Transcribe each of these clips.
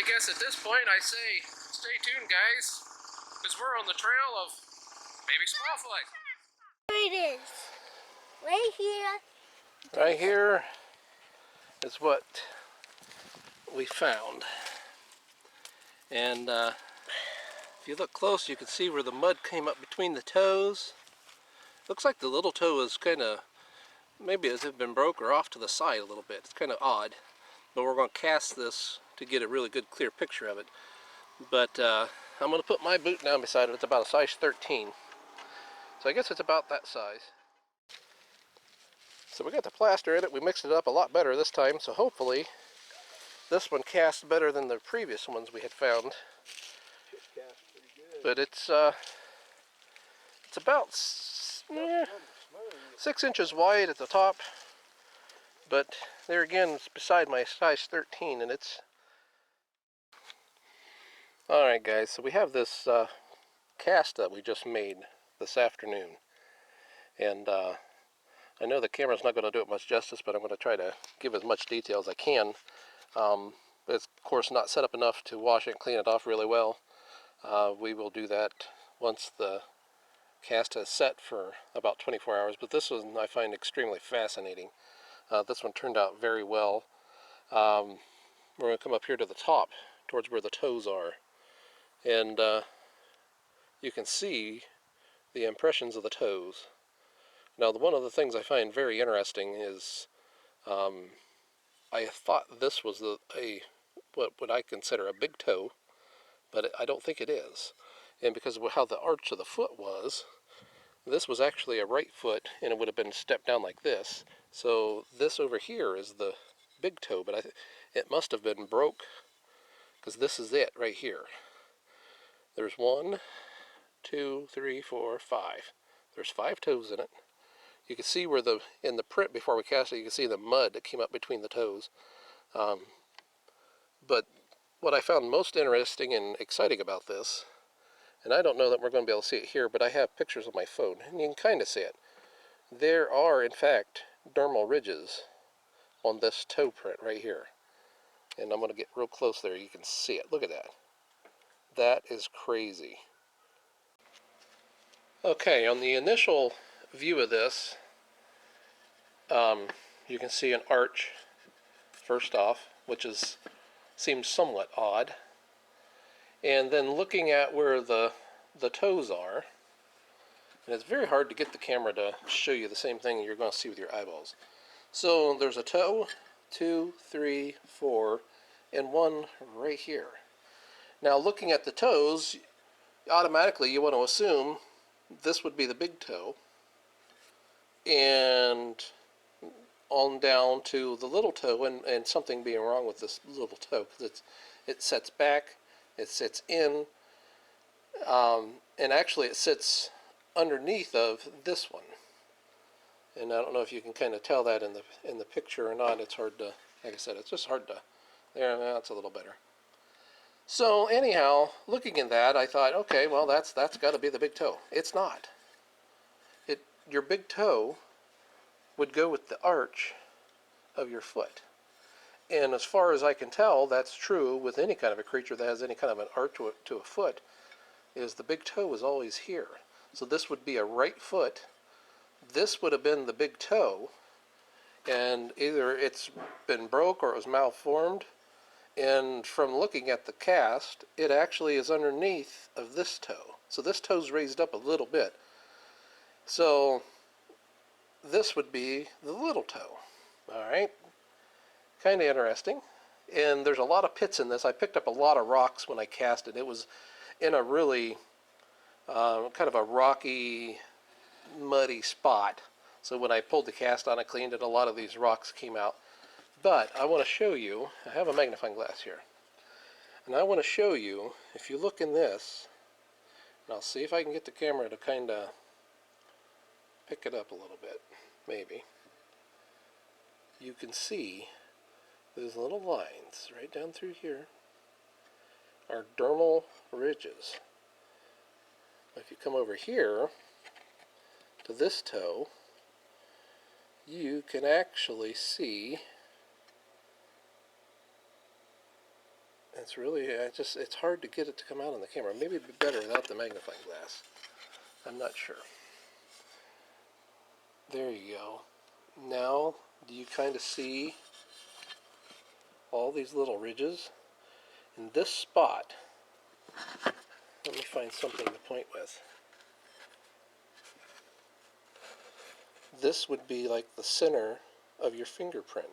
I guess at this point I say stay tuned, guys, because we're on the trail of baby smallfoot. Here it is. Right here. Right here is what we found. And if you look close, you can see where the mud came up between the toes. Looks like the little toe is kind of, maybe it has been broke or off to the side a little bit. It's kind of odd. But we're going to cast this to get a really good clear picture of it. But I'm going to put my boot down beside it. It's about a size 13. So I guess it's about that size. So we got the plaster in it. We mixed it up a lot better this time. So hopefully this one casts better than the previous ones we had found. But it's about 6 inches wide at the top. But there again, it's beside my size 13, and it's... Alright guys, so we have this cast that we just made this afternoon. And I know the camera's not going to do it much justice, but I'm going to try to give as much detail as I can. It's of course not set up enough to wash it and clean it off really well. We will do that once the cast has set for about 24 hours, but this one I find extremely fascinating. This one turned out very well. We're going to come up here to the top, towards where the toes are, and you can see the impressions of the toes. Now, one of the things I find very interesting is I thought this was what I consider a big toe, but I don't think it is. And because of how the arch of the foot was, this was actually a right foot, and it would have been stepped down like this. So this over here is the big toe, but it must have been broke, because this is it right here. There's 1, 2, 3, 4, 5. There's 5 toes in it. You can see where in the print before we cast it, you can see the mud that came up between the toes. But what I found most interesting and exciting about this, and I don't know that we're going to be able to see it here, but I have pictures on my phone, and you can kind of see it. There are, in fact, dermal ridges on this toe print right here. And I'm going to get real close there. You can see it. Look at that. That is crazy. Okay, on the initial view of this, you can see an arch first off, which seems somewhat odd. And then looking at where the toes are, and it's very hard to get the camera to show you the same thing you're going to see with your eyeballs. So there's a toe, 2, 3, 4, and 1 right here. Now looking at the toes, automatically you want to assume this would be the big toe, and on down to the little toe, and something being wrong with this little toe, because it sets back, it sits in, and actually it sits underneath of this one. And I don't know if you can kind of tell that in the picture or not. It's hard to, like I said, it's just hard to, there, that's a little better. So anyhow, looking at that, I thought, okay, well that's got to be the big toe. It's not. Your big toe would go with the arch of your foot. And as far as I can tell, that's true with any kind of a creature that has any kind of an arch to a foot, is the big toe is always here. So this would be a right foot. This would have been the big toe, and either it's been broke or it was malformed. And from looking at the cast, it actually is underneath of this toe. So this toe's raised up a little bit. So this would be the little toe. All right, kind of interesting. And there's a lot of pits in this. I picked up a lot of rocks when I cast it. It was in a really kind of a rocky, muddy spot. So when I pulled the cast on, I cleaned it, a lot of these rocks came out. But I want to show you, I have a magnifying glass here, and I want to show you, if you look in this, and I'll see if I can get the camera to kind of pick it up a little bit, maybe. You can see these little lines right down through here are dermal ridges. If you come over here to this toe, you can actually see, It's really, it's hard to get it to come out on the camera. Maybe it'd be better without the magnifying glass. I'm not sure. There you go. Now, do you kind of see all these little ridges? In this spot, let me find something to point with. This would be like the center of your fingerprint.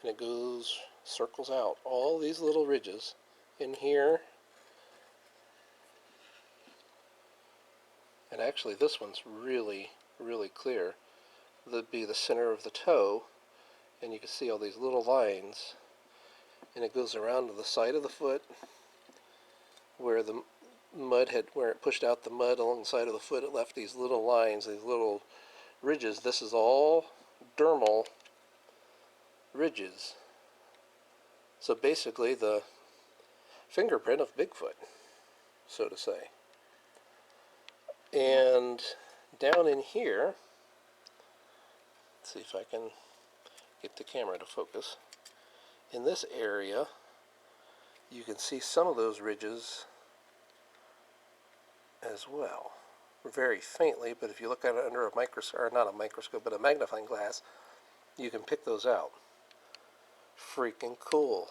And it goes, circles out all these little ridges in here. And actually this one's really, really clear. That'd be the center of the toe, and you can see all these little lines, and it goes around to the side of the foot where the mud had, where it pushed out the mud along the side of the foot. It left these little lines, these little ridges. This is all dermal ridges. So basically the fingerprint of Bigfoot, so to say. And down in here, let's see if I can get the camera to focus. In this area, you can see some of those ridges as well. Very faintly, but if you look at it under a microscope, or not a microscope, but a magnifying glass, you can pick those out. Freaking cool.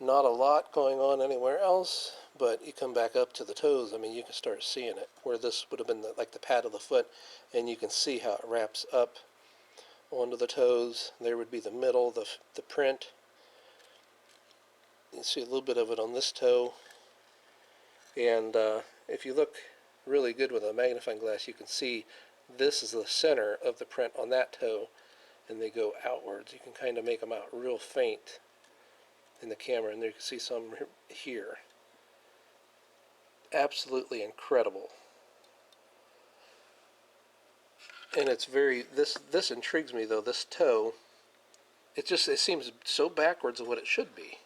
Not a lot going on anywhere else, but you come back up to the toes, I mean, you can start seeing it, where this would have been like the pad of the foot, and you can see how it wraps up onto the toes. There would be the middle, the print. You can see a little bit of it on this toe, and if you look really good with a magnifying glass, you can see this is the center of the print on that toe, and they go outwards. You can kind of make them out real faint in the camera, and there you can see some here. Absolutely incredible. And it's very, this intrigues me though, this toe. It seems so backwards of what it should be.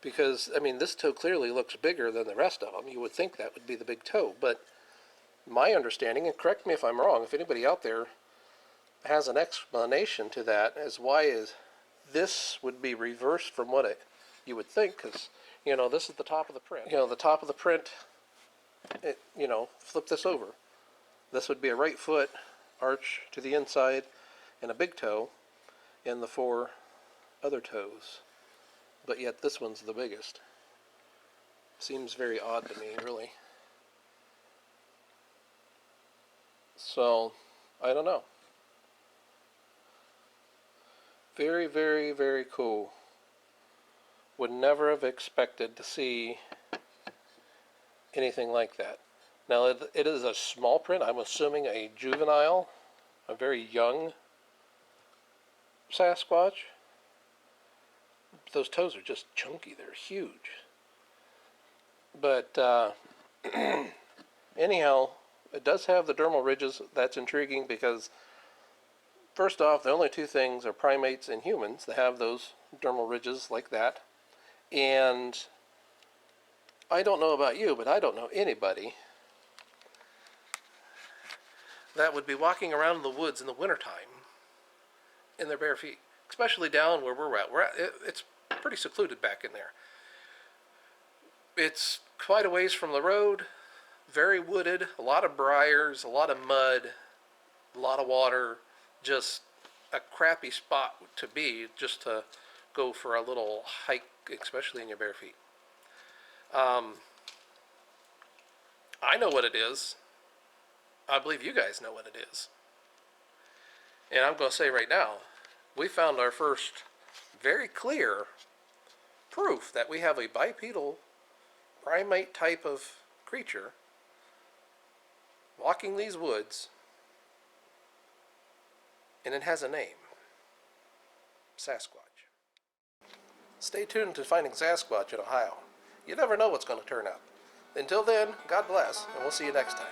Because, I mean, this toe clearly looks bigger than the rest of them. You would think that would be the big toe, but my understanding, and correct me if I'm wrong, if anybody out there has an explanation to that, as why is this would be reversed from what you would think, because, you know, this is the top of the print. You know, the top of the print, you know, flip this over. This would be a right foot, arch to the inside, and a big toe, and the 4 other toes. But yet this one's the biggest. Seems very odd to me, really. So, I don't know. Very, very, very cool. Would never have expected to see anything like that. Now, it is a small print. I'm assuming a juvenile, a very young Sasquatch. Those toes are just chunky. They're huge. But anyhow, it does have the dermal ridges. That's intriguing because, first off, the only 2 things are primates and humans that have those dermal ridges like that. And I don't know about you, but I don't know anybody that would be walking around in the woods in the wintertime in their bare feet, especially down where we're at. It's pretty secluded back in there. It's quite a ways from the road, very wooded, a lot of briars, a lot of mud, a lot of water, just a crappy spot to be, just to go for a little hike, especially in your bare feet. I know what it is. I believe you guys know what it is. And I'm going to say right now, we found our first very clear proof that we have a bipedal primate type of creature walking these woods, and it has a name. Sasquatch. Stay tuned to Finding Sasquatch in Ohio. You never know what's going to turn up. Until then, God bless, and we'll see you next time.